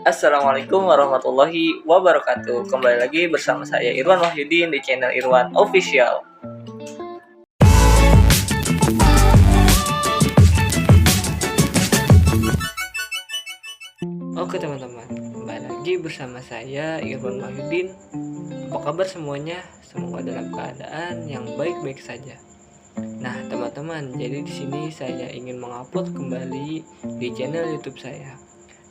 Assalamualaikum warahmatullahi wabarakatuh. Kembali lagi bersama saya Irwan Wahyudin di channel Irwan Official. Oke teman-teman, kembali lagi bersama saya Irwan Wahyudin. Apa kabar semuanya? Semoga dalam keadaan yang baik-baik saja. Nah teman-teman, jadi di sini saya ingin mengupload kembali di channel YouTube saya.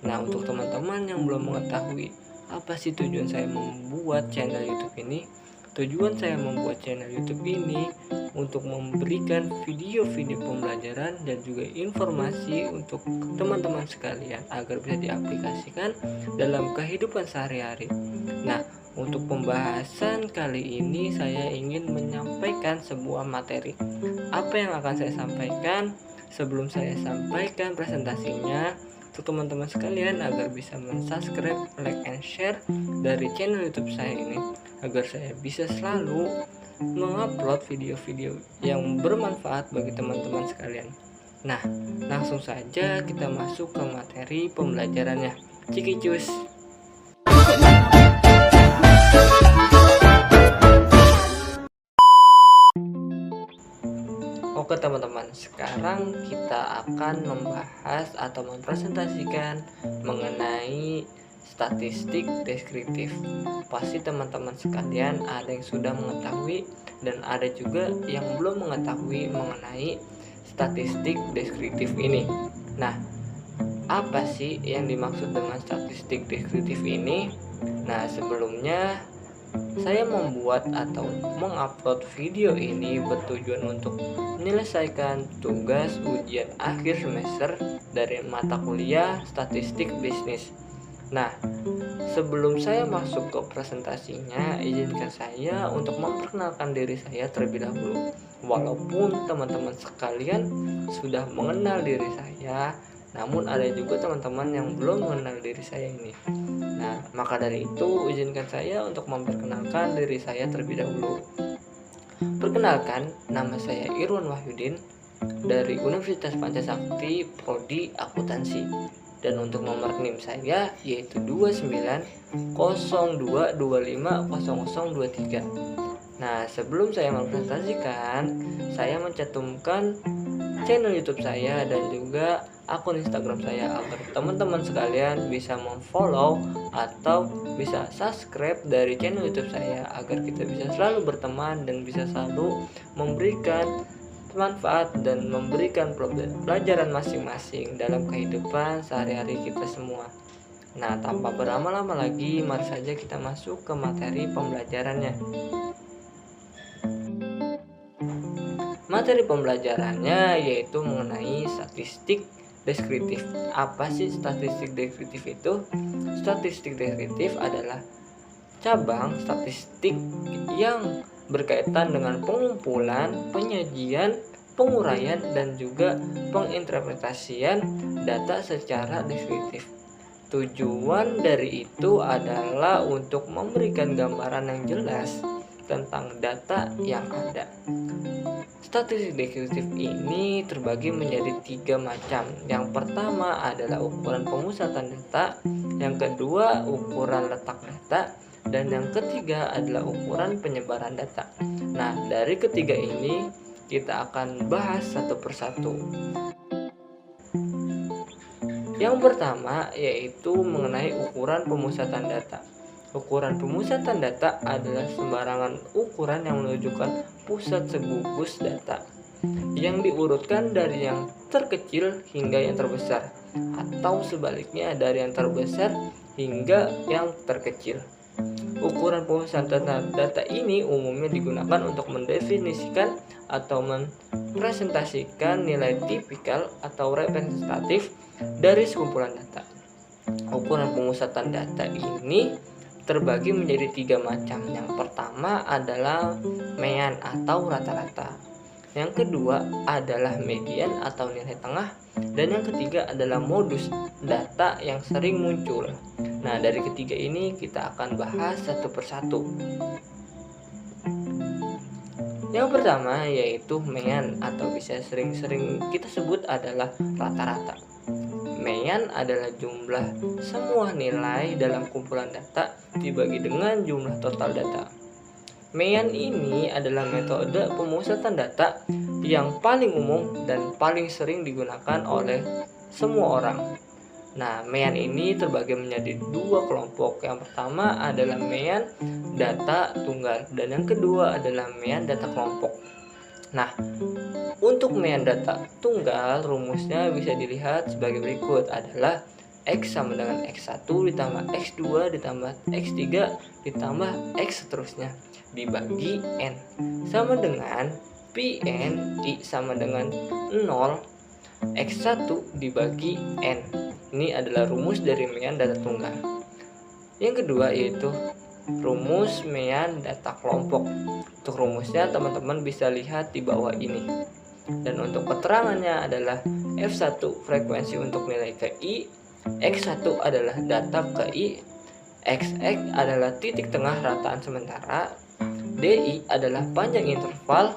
Nah, untuk teman-teman yang belum mengetahui apa sih tujuan saya membuat channel YouTube ini, tujuan saya membuat channel YouTube ini untuk memberikan video-video pembelajaran dan juga informasi untuk teman-teman sekalian agar bisa diaplikasikan dalam kehidupan sehari-hari. Nah, untuk pembahasan kali ini saya ingin menyampaikan sebuah materi. Apa yang akan saya sampaikan? Sebelum saya sampaikan presentasinya, untuk teman-teman sekalian agar bisa subscribe, like, and share dari channel YouTube saya ini agar saya bisa selalu mengupload video-video yang bermanfaat bagi teman-teman sekalian. Nah, langsung saja kita masuk ke materi pembelajarannya. Cikicus. Oke teman-teman, sekarang kita akan membahas atau mempresentasikan mengenai statistik deskriptif. Pasti teman-teman sekalian ada yang sudah mengetahui dan ada juga yang belum mengetahui mengenai statistik deskriptif ini. Nah, apa sih yang dimaksud dengan statistik deskriptif ini? Nah, sebelumnya saya membuat atau mengupload video ini bertujuan untuk menyelesaikan tugas ujian akhir semester dari mata kuliah Statistik Bisnis. Nah, sebelum saya masuk ke presentasinya, izinkan saya untuk memperkenalkan diri saya terlebih dahulu. Walaupun teman-teman sekalian sudah mengenal diri saya, namun ada juga teman-teman yang belum mengenal diri saya ini. Nah, maka dari itu izinkan saya untuk memperkenalkan diri saya terlebih dahulu. Perkenalkan, nama saya Irwan Wahyudin dari Universitas Pancasakti Prodi Akuntansi. Dan untuk nomor NIM saya yaitu 2902250023. Nah, sebelum saya mempresentasikan, saya mencantumkan channel YouTube saya dan juga akun Instagram saya agar teman-teman sekalian bisa memfollow atau bisa subscribe dari channel YouTube saya agar kita bisa selalu berteman dan bisa selalu memberikan manfaat dan memberikan pelajaran masing-masing dalam kehidupan sehari-hari kita semua. Nah, tanpa berlama-lama lagi, mari saja kita masuk ke materi pembelajarannya. Materi pembelajarannya yaitu mengenai statistik deskriptif. Apa sih statistik deskriptif itu? Statistik deskriptif adalah cabang statistik yang berkaitan dengan pengumpulan, penyajian, penguraian, dan juga penginterpretasian data secara deskriptif. Tujuan dari itu adalah untuk memberikan gambaran yang jelas tentang data yang ada. Statistik deskriptif ini terbagi menjadi 3 macam. Yang pertama adalah ukuran pemusatan data, yang kedua ukuran letak data, dan yang ketiga adalah ukuran penyebaran data. Nah, dari ketiga ini kita akan bahas satu persatu. Yang pertama yaitu mengenai ukuran pemusatan data. Ukuran pemusatan data adalah sembarangan ukuran yang menunjukkan pusat segugus data yang diurutkan dari yang terkecil hingga yang terbesar, atau sebaliknya dari yang terbesar hingga yang terkecil. Ukuran pemusatan data ini umumnya digunakan untuk mendefinisikan atau mempresentasikan nilai tipikal atau representatif dari sekumpulan data. Ukuran pemusatan data ini terbagi menjadi 3 macam. Yang pertama adalah mean atau rata-rata. Yang kedua adalah median atau nilai tengah. Dan yang ketiga adalah modus data yang sering muncul. Nah, dari ketiga ini kita akan bahas satu persatu. Yang pertama yaitu mean atau bisa sering-sering kita sebut adalah rata-rata. Mean adalah jumlah semua nilai dalam kumpulan data dibagi dengan jumlah total data. Mean ini adalah metode pemusatan data yang paling umum dan paling sering digunakan oleh semua orang. Nah, mean ini terbagi menjadi dua kelompok. Yang pertama adalah mean data tunggal dan yang kedua adalah mean data kelompok. Nah, untuk mean data tunggal rumusnya bisa dilihat sebagai berikut adalah X sama dengan X1 ditambah X2 ditambah X3 ditambah X seterusnya dibagi N sama dengan Pn I sama dengan 0 X1 dibagi N. Ini adalah rumus dari mean data tunggal. Yang kedua yaitu rumus mean data kelompok. Untuk rumusnya teman-teman bisa lihat di bawah ini. Dan untuk keterangannya adalah F1 frekuensi untuk nilai ke I, X1 adalah data ke I, XX adalah titik tengah rataan sementara, DI adalah panjang interval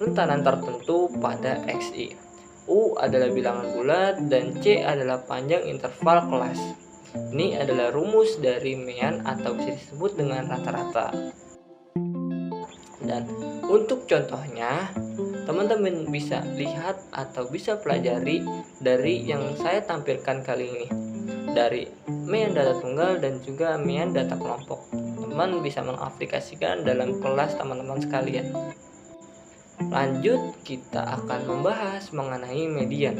rentanan tertentu pada XI, U adalah bilangan bulat, dan C adalah panjang interval kelas. Ini adalah rumus dari mean atau bisa disebut dengan rata-rata. Dan untuk contohnya, teman-teman bisa lihat atau bisa pelajari dari yang saya tampilkan kali ini, dari mean data tunggal dan juga mean data kelompok. Teman bisa mengaplikasikan dalam kelas teman-teman sekalian. Lanjut, kita akan membahas mengenai median.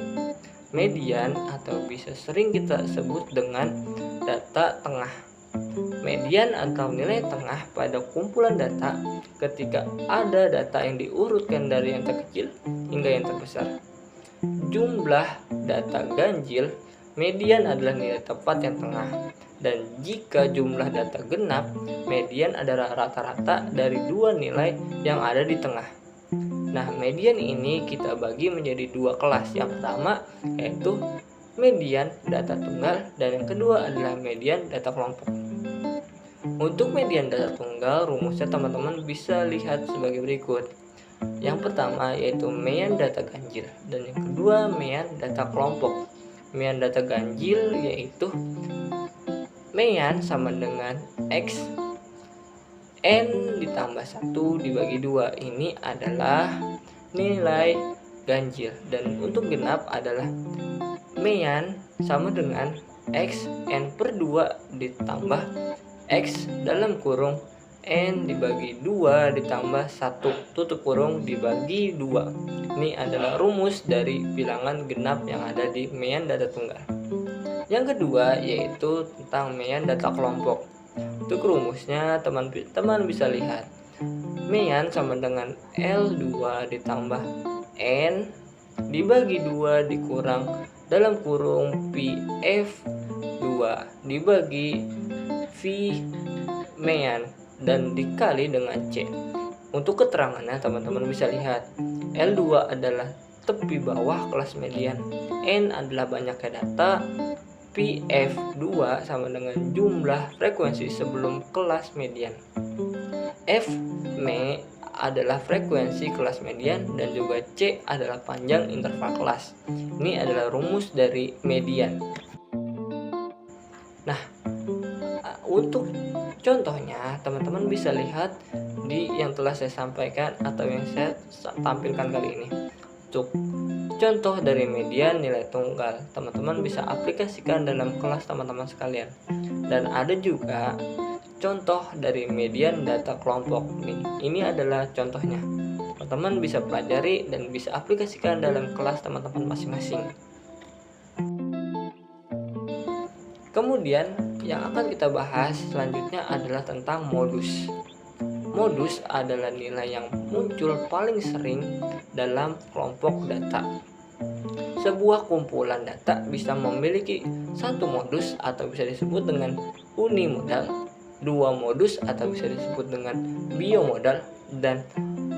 Median atau bisa sering kita sebut dengan data tengah. Median atau nilai tengah pada kumpulan data ketika ada data yang diurutkan dari yang terkecil hingga yang terbesar. Jumlah data ganjil, median adalah nilai tepat yang tengah. Dan jika jumlah data genap, median adalah rata-rata dari dua nilai yang ada di tengah. Nah, median ini kita bagi menjadi dua kelas. Yang pertama yaitu median data tunggal dan yang kedua adalah median data kelompok. Untuk median data tunggal, rumusnya teman-teman bisa lihat sebagai berikut. Yang pertama yaitu mean data ganjil dan yang kedua mean data kelompok. Mean data ganjil yaitu mean sama dengan X N ditambah 1 dibagi 2. Ini adalah nilai ganjil. Dan untuk genap adalah mean sama dengan X N per 2 ditambah X dalam kurung N dibagi 2 ditambah 1 tutup kurung dibagi 2. Ini adalah rumus dari bilangan genap yang ada di mean data tunggal. Yang kedua yaitu tentang mean data kelompok. Untuk rumusnya teman-teman bisa lihat. Mean sama dengan L2 ditambah N dibagi 2 dikurang dalam kurung PF2 dibagi V mean dan dikali dengan C. Untuk keterangannya teman-teman bisa lihat. L2 adalah tepi bawah kelas median, N adalah banyaknya data, PF2 sama dengan jumlah frekuensi sebelum kelas median. F adalah frekuensi kelas median dan juga C adalah panjang interval kelas. Ini adalah rumus dari median. Nah, untuk contohnya teman-teman bisa lihat di yang telah saya sampaikan atau yang saya tampilkan kali ini. Untuk contoh dari median nilai tunggal, teman-teman bisa aplikasikan dalam kelas teman-teman sekalian. Dan ada juga contoh dari median data kelompok. Ini adalah contohnya. Teman-teman bisa pelajari dan bisa aplikasikan dalam kelas teman-teman masing-masing. Kemudian yang akan kita bahas selanjutnya adalah tentang modus. Modus adalah nilai yang muncul paling sering dalam kelompok data. Sebuah kumpulan data bisa memiliki satu modus atau bisa disebut dengan unimodal, dua modus atau bisa disebut dengan biomodal, dan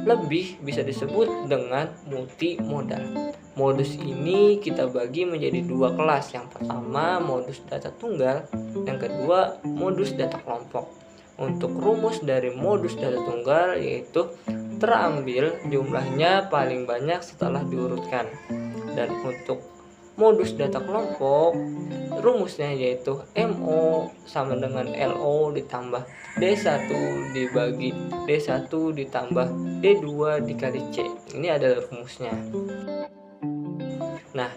lebih bisa disebut dengan multimodal. Modus ini kita bagi menjadi dua kelas. Yang pertama modus data tunggal, yang kedua modus data kelompok. Untuk rumus dari modus data tunggal yaitu terambil jumlahnya paling banyak setelah diurutkan. Dan untuk modus data kelompok, rumusnya yaitu MO sama dengan LO ditambah D1 dibagi D1 ditambah D2 dikali C. Ini adalah rumusnya. Nah,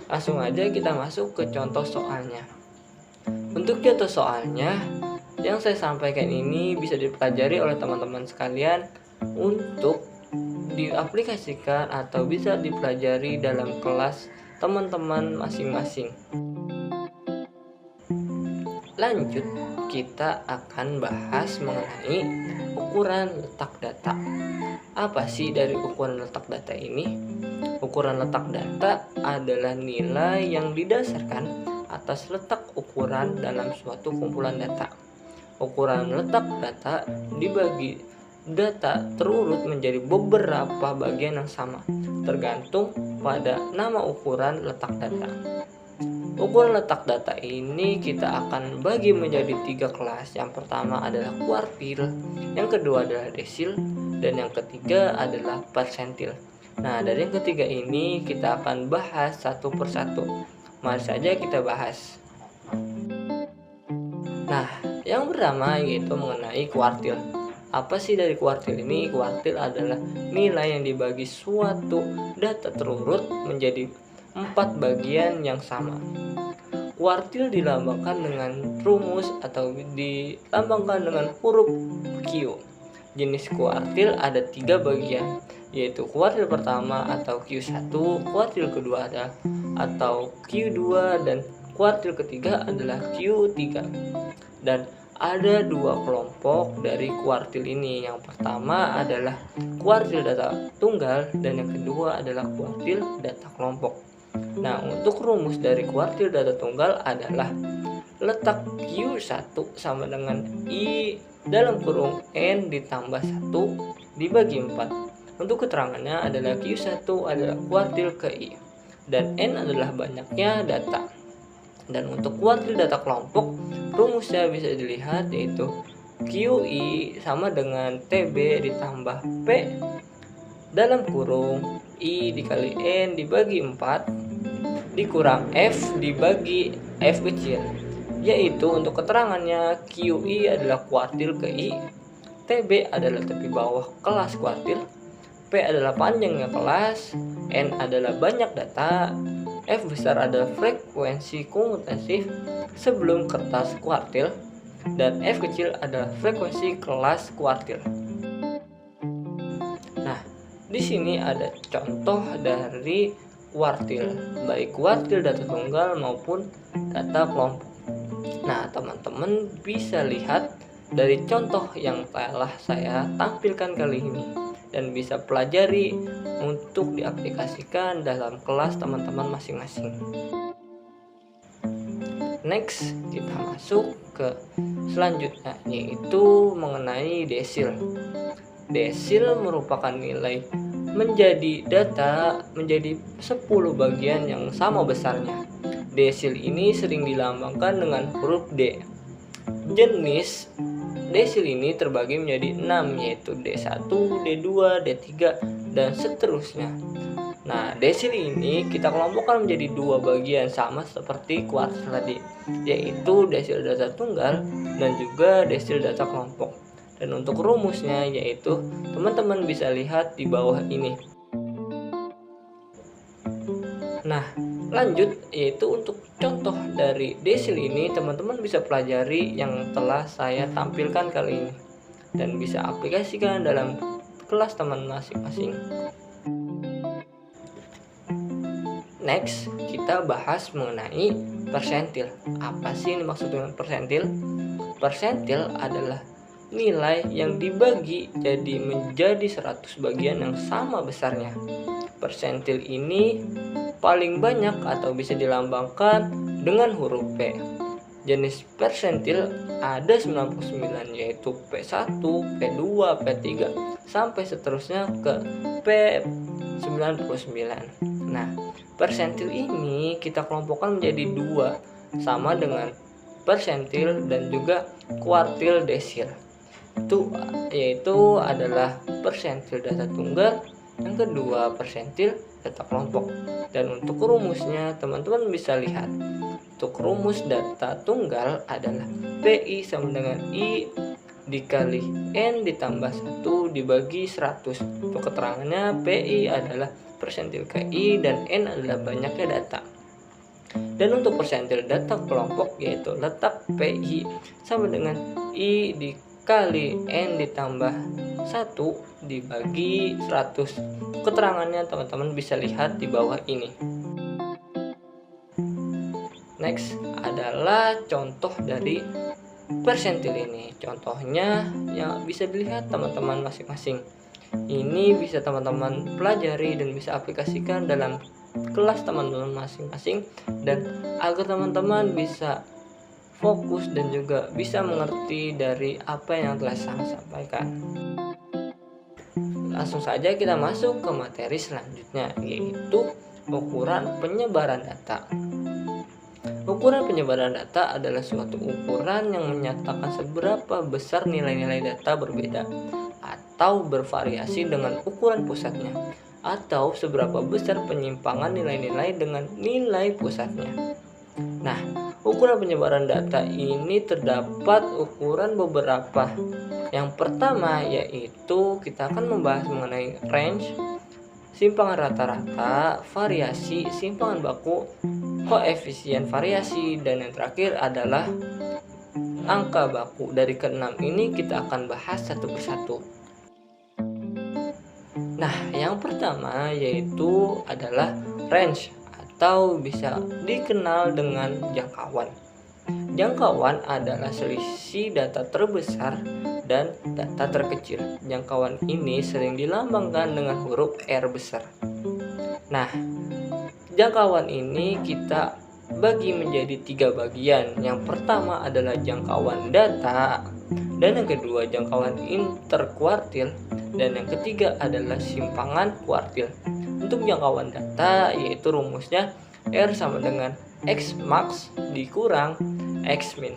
langsung aja kita masuk ke contoh soalnya. Untuk contoh soalnya, yang saya sampaikan ini bisa dipelajari oleh teman-teman sekalian untuk diaplikasikan atau bisa dipelajari dalam kelas teman-teman masing-masing. Lanjut, kita akan bahas mengenai ukuran letak data. Apa sih dari ukuran letak data ini? Ukuran letak data adalah nilai yang didasarkan atas letak ukuran dalam suatu kumpulan data. Ukuran letak data dibagi data terurut menjadi beberapa bagian yang sama, tergantung pada nama ukuran letak data. Ukuran letak data ini kita akan bagi menjadi 3 kelas. Yang pertama adalah kuartil, yang kedua adalah desil, dan yang ketiga adalah persentil. Nah, dari yang ketiga ini kita akan bahas satu persatu. Mari saja kita bahas. Nah, yang pertama yaitu mengenai kuartil. Apa sih dari kuartil ini? Kuartil adalah nilai yang dibagi suatu data terurut menjadi 4 bagian yang sama. Kuartil dilambangkan dengan rumus atau dilambangkan dengan huruf Q. Jenis kuartil ada 3 bagian, yaitu kuartil pertama atau Q1, kuartil kedua adalah atau Q2, dan kuartil ketiga adalah Q3. Dan ada 2 kelompok dari kuartil ini. Yang pertama adalah kuartil data tunggal dan yang kedua adalah kuartil data kelompok. Nah, untuk rumus dari kuartil data tunggal adalah letak Q1 sama dengan I dalam kurung N ditambah 1 dibagi 4. Untuk keterangannya adalah Q1 adalah kuartil ke I dan N adalah banyaknya data. Dan untuk kuartil data kelompok, rumusnya bisa dilihat yaitu QI sama dengan TB ditambah P dalam kurung I dikali N dibagi 4 dikurang F dibagi F kecil, yaitu untuk keterangannya QI adalah kuartil ke I, TB adalah tepi bawah kelas kuartil, P adalah panjangnya kelas, N adalah banyak data, F besar adalah frekuensi komutatif sebelum kertas kuartil, dan F kecil adalah frekuensi kelas kuartil. Nah, di sini ada contoh dari kuartil, baik kuartil data tunggal maupun data kelompok. Nah, teman-teman bisa lihat dari contoh yang telah saya tampilkan kali ini dan bisa pelajari untuk diaplikasikan dalam kelas teman-teman masing-masing. Next, kita masuk ke selanjutnya, yaitu mengenai desil. Desil merupakan nilai menjadi data menjadi 10 bagian yang sama besarnya. Desil ini sering dilambangkan dengan huruf D. Jenis desil ini terbagi menjadi 6, yaitu D1, D2, D3, dan seterusnya. Nah, desil ini kita kelompokkan menjadi 2 bagian sama seperti kuartil tadi, yaitu desil data tunggal dan juga desil data kelompok. Dan untuk rumusnya yaitu teman-teman bisa lihat di bawah ini. Nah, lanjut yaitu untuk contoh dari desil ini teman-teman bisa pelajari yang telah saya tampilkan kali ini dan bisa aplikasikan dalam kelas teman masing-masing. Next, kita bahas mengenai persentil. Apa sih yang dimaksud dengan persentil? Persentil adalah nilai yang dibagi menjadi 100 bagian yang sama besarnya. Persentil ini paling banyak atau bisa dilambangkan dengan huruf P. Jenis persentil ada 99, yaitu P1, P2, P3 sampai seterusnya ke P99. Nah, persentil ini kita kelompokkan menjadi 2 sama dengan persentil dan juga kuartil desil. Yaitu adalah persentil data tunggal, yang kedua persentil data kelompok. Dan untuk rumusnya teman-teman bisa lihat. Untuk rumus data tunggal adalah PI sama dengan I dikali N ditambah 1 dibagi 100. Untuk keterangannya PI adalah persentil KI dan N adalah banyaknya data. Dan untuk persentil data kelompok yaitu letak PI sama dengan I dikali N ditambah 1 dibagi 100. Keterangannya teman-teman bisa lihat di bawah ini. Next adalah contoh dari persentil ini. Contohnya yang bisa dilihat teman-teman masing-masing. Ini bisa teman-teman pelajari dan bisa aplikasikan dalam kelas teman-teman masing-masing, dan agar teman-teman bisa fokus dan juga bisa mengerti dari apa yang telah saya sampaikan. Langsung saja kita masuk ke materi selanjutnya, yaitu ukuran penyebaran data. Ukuran penyebaran data adalah suatu ukuran yang menyatakan seberapa besar nilai-nilai data berbeda atau bervariasi dengan ukuran pusatnya, atau seberapa besar penyimpangan nilai-nilai dengan nilai pusatnya. Nah, ukuran penyebaran data ini terdapat ukuran beberapa. Yang pertama yaitu kita akan membahas mengenai range, simpangan rata-rata, variasi, simpangan baku, koefisien variasi, dan yang terakhir adalah angka baku. Dari keenam ini kita akan bahas satu persatu. Nah, yang pertama yaitu adalah range atau bisa dikenal dengan jangkauan. Jangkauan adalah selisih data terbesar dan data terkecil. Jangkauan ini sering dilambangkan dengan huruf R besar. Nah, jangkauan ini kita bagi menjadi 3 bagian. Yang pertama adalah jangkauan data, dan yang kedua jangkauan interkuartil, dan yang ketiga adalah simpangan kuartil. Untuk jangkauan data yaitu rumusnya R sama dengan X max dikurang X min.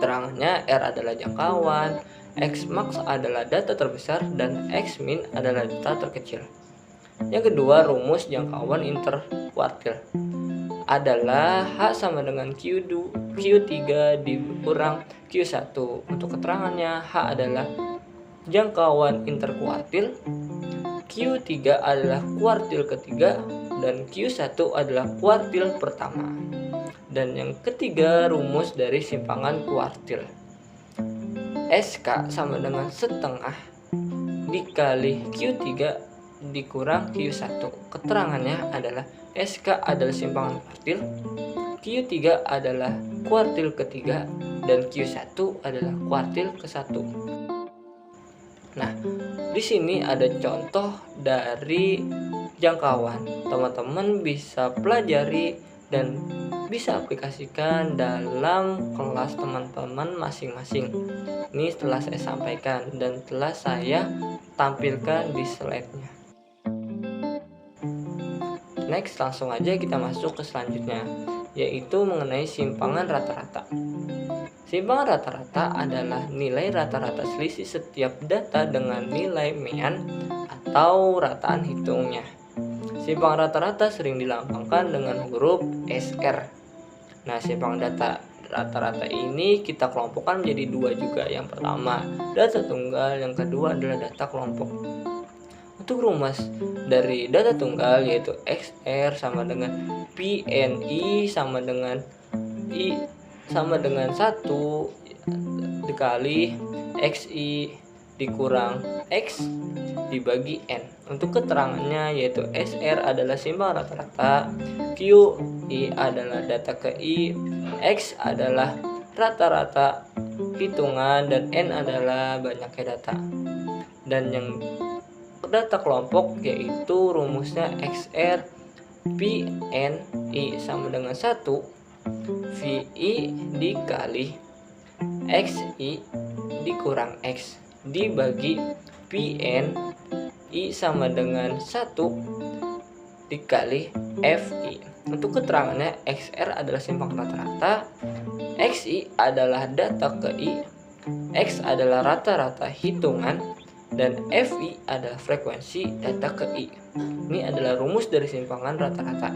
Terangnya R adalah jangkauan, X max adalah data terbesar, dan X min adalah data terkecil. Yang kedua, rumus jangkauan interkuartil adalah H sama dengan Q3 dikurang Q1. Untuk keterangannya, H adalah jangkauan interkuartil, Q3 adalah kuartil ketiga, dan Q1 adalah kuartil pertama. Dan yang ketiga, rumus dari simpangan kuartil. SK sama dengan setengah dikali Q3 dikurang Q1. Keterangannya adalah SK adalah simpangan kuartil, Q3 adalah kuartil ketiga, dan Q1 adalah kuartil ke-1. Nah, di sini ada contoh dari jangkauan. Teman-teman bisa pelajari dan bisa aplikasikan dalam kelas teman-teman masing-masing. Ini telah saya sampaikan dan telah saya tampilkan di slide-nya. Next, langsung aja kita masuk ke selanjutnya, yaitu mengenai simpangan rata-rata. Simpangan rata-rata adalah nilai rata-rata selisih setiap data dengan nilai mean atau rataan hitungnya. Simpangan rata-rata sering dilambangkan dengan huruf SR. Nah, simpangan data rata-rata ini kita kelompokkan menjadi 2 juga. Yang pertama, data tunggal, yang kedua adalah data kelompok. Untuk rumus dari data tunggal yaitu XR sama dengan PNI sama dengan I sama dengan 1 dikali XI dikurang X dibagi N. Untuk keterangannya yaitu SR adalah simpangan rata-rata, QI adalah data ke I, X adalah rata-rata hitungan, dan N adalah banyaknya data. Dan yang data kelompok yaitu rumusnya XR PNI sama dengan 1 VI dikali XI dikurang X dibagi PNI sama dengan 1 dikali FI. Untuk keterangannya, XR adalah simpangan rata-rata, XI adalah data ke I, X adalah rata-rata hitungan, dan FI adalah frekuensi data ke I. Ini adalah rumus dari simpangan rata-rata.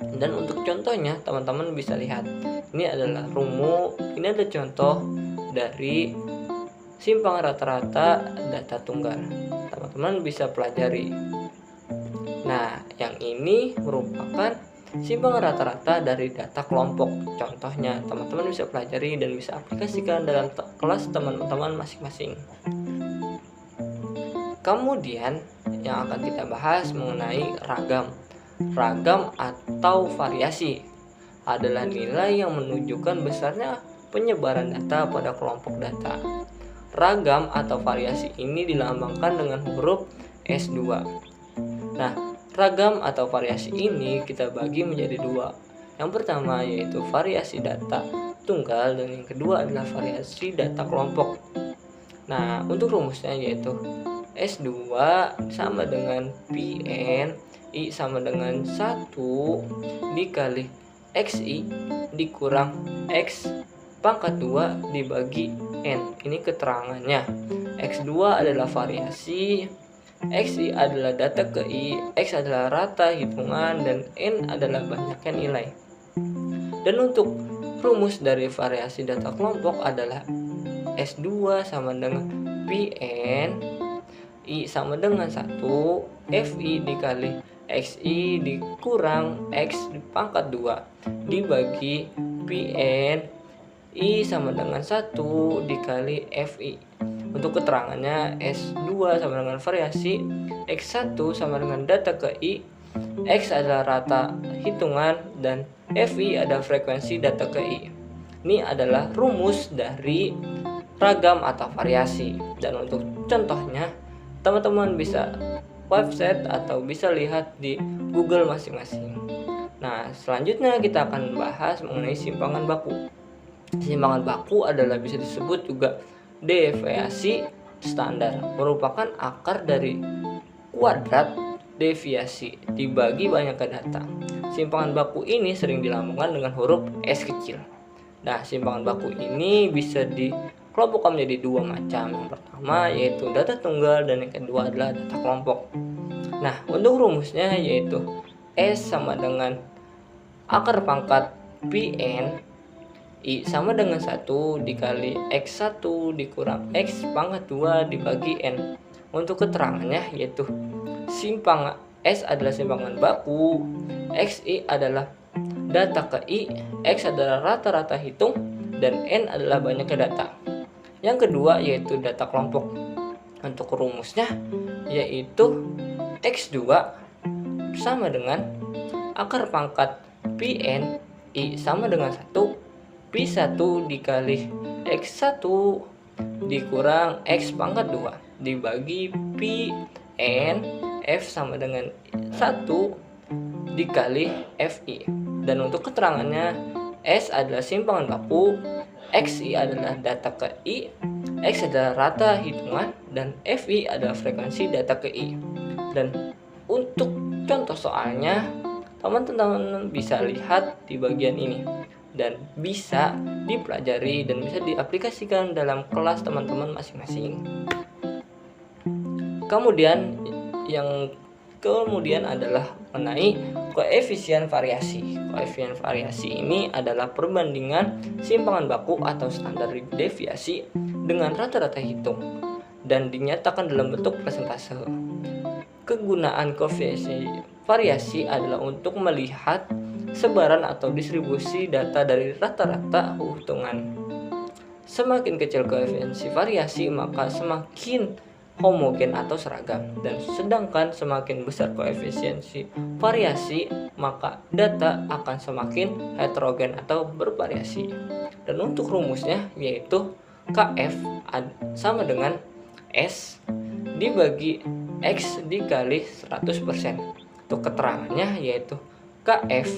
Dan untuk contohnya teman-teman bisa lihat. Ini adalah ini ada contoh dari simpangan rata-rata data tunggal. Teman-teman bisa pelajari. Nah, yang ini merupakan simpangan rata-rata dari data kelompok. Contohnya, teman-teman bisa pelajari dan bisa aplikasikan dalam kelas teman-teman masing-masing. Kemudian, yang akan kita bahas mengenai ragam. Ragam atau variasi adalah nilai yang menunjukkan besarnya penyebaran data pada kelompok data. Ragam atau variasi ini dilambangkan dengan huruf S2. Nah, ragam atau variasi ini kita bagi menjadi dua. Yang pertama yaitu variasi data tunggal dan yang kedua adalah variasi data kelompok. Nah, untuk rumusnya yaitu S2 sama dengan Pn I sama dengan 1 dikali XI dikurang X pangkat 2 dibagi N. Ini keterangannya. X2 adalah variasi, XI adalah data ke I, X adalah rata hitungan, dan N adalah banyaknya nilai. Dan untuk rumus dari variasi data kelompok adalah S2 sama dengan Pn I sama dengan 1 Fi dikali XI dikurang X pangkat 2 dibagi Pn I sama dengan 1 dikali Fi. Untuk keterangannya S2 sama dengan variasi, X1 sama dengan data ke I, X adalah rata hitungan, dan Fi adalah frekuensi data ke I. Ini adalah rumus dari ragam atau variasi. Dan untuk contohnya, teman-teman bisa website atau bisa lihat di Google masing-masing. Nah, selanjutnya kita akan bahas mengenai simpangan baku. Simpangan baku adalah bisa disebut juga deviasi standar, merupakan akar dari kuadrat deviasi dibagi banyaknya data. Simpangan baku ini sering dilambangkan dengan huruf S kecil. Nah, simpangan baku ini bisa dikelompokkan menjadi dua macam. Yang pertama yaitu data tunggal dan yang kedua adalah data kelompok. Nah, untuk rumusnya yaitu S sama dengan akar pangkat Pn I sama dengan 1 dikali X1 dikurang X pangkat 2 dibagi N. Untuk keterangannya yaitu S adalah simpangan baku, XI adalah data ke I, X adalah rata-rata hitung, dan N adalah banyaknya data. Yang kedua yaitu data kelompok. Untuk rumusnya yaitu X2 sama dengan akar pangkat Pn I sama dengan 1 P1 dikali X1 dikurang X pangkat 2 dibagi Pn F sama dengan 1 dikali Fi. Dan untuk keterangannya, S adalah simpangan baku, XI adalah data ke I, X adalah rata hitungan, dan Fi adalah frekuensi data ke I. Dan untuk contoh soalnya, teman-teman bisa lihat di bagian ini dan bisa dipelajari dan bisa diaplikasikan dalam kelas teman-teman masing-masing. Kemudian adalah mengenai koefisien variasi. Koefisien variasi ini adalah perbandingan simpangan baku atau standar deviasi dengan rata-rata hitung dan dinyatakan dalam bentuk persentase. Kegunaan koefisien variasi adalah untuk melihat sebaran atau distribusi data dari rata-rata hitungan. Semakin kecil koefisien variasi, maka semakin homogen atau seragam, dan sedangkan semakin besar koefisien variasi, maka data akan semakin heterogen atau bervariasi. Dan untuk rumusnya yaitu Kf sama dengan S dibagi X dikali 100%. Untuk keterangannya yaitu Kf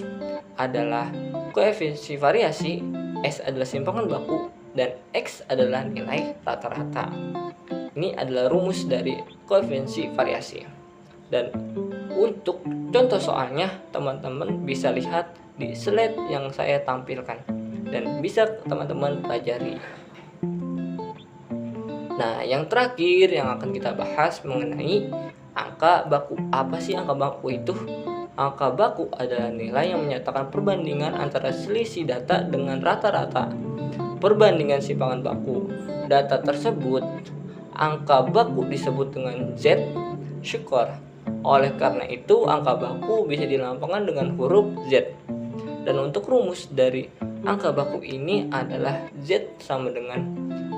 adalah koefisien variasi, S adalah simpangan baku, dan X adalah nilai rata-rata. Ini adalah rumus dari koefisien variasi. Dan untuk contoh soalnya, teman-teman bisa lihat di slide yang saya tampilkan dan bisa teman-teman pelajari. Nah, yang terakhir yang akan kita bahas mengenai angka baku. Apa sih angka baku itu? Angka baku adalah nilai yang menyatakan perbandingan antara selisih data dengan rata-rata perbandingan simpangan baku. Data tersebut, angka baku disebut dengan Z-score. Oleh karena itu, angka baku bisa dilambangkan dengan huruf Z. Dan untuk rumus dari angka baku ini adalah Z sama dengan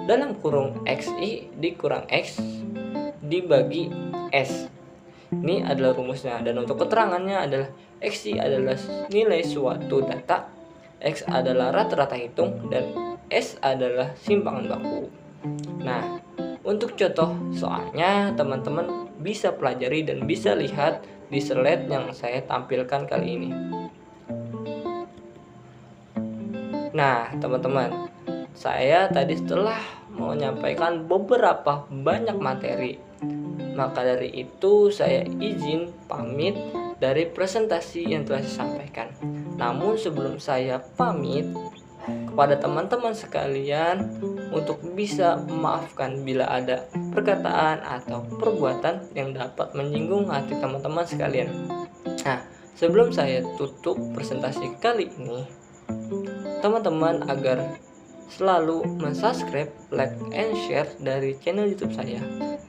dalam kurung XI dikurang X dibagi S. Ini adalah rumusnya. Dan untuk keterangannya adalah XI adalah nilai suatu data, X adalah rata-rata hitung, dan S adalah simpangan baku. Nah, untuk contoh soalnya teman-teman bisa pelajari dan bisa lihat di slide yang saya tampilkan kali ini. Nah, teman-teman, saya tadi setelah menyampaikan beberapa banyak materi, maka dari itu saya izin pamit dari presentasi yang telah saya sampaikan. Namun sebelum saya pamit kepada teman-teman sekalian untuk bisa memaafkan bila ada perkataan atau perbuatan yang dapat menyinggung hati teman-teman sekalian. Nah, sebelum saya tutup presentasi kali ini, teman-teman agar selalu mensubscribe, like, and share dari channel YouTube saya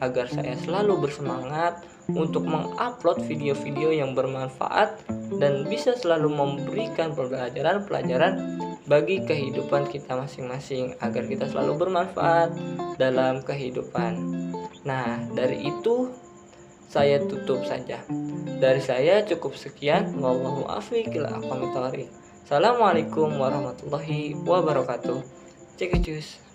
agar saya selalu bersemangat untuk mengupload video-video yang bermanfaat dan bisa selalu memberikan pelajaran-pelajaran bagi kehidupan kita masing-masing agar kita selalu bermanfaat dalam kehidupan. Nah, dari itu saya tutup saja. Dari saya cukup sekian. Wallahu a'lam bishawab. Assalamualaikum warahmatullahi wabarakatuh. Cek cus.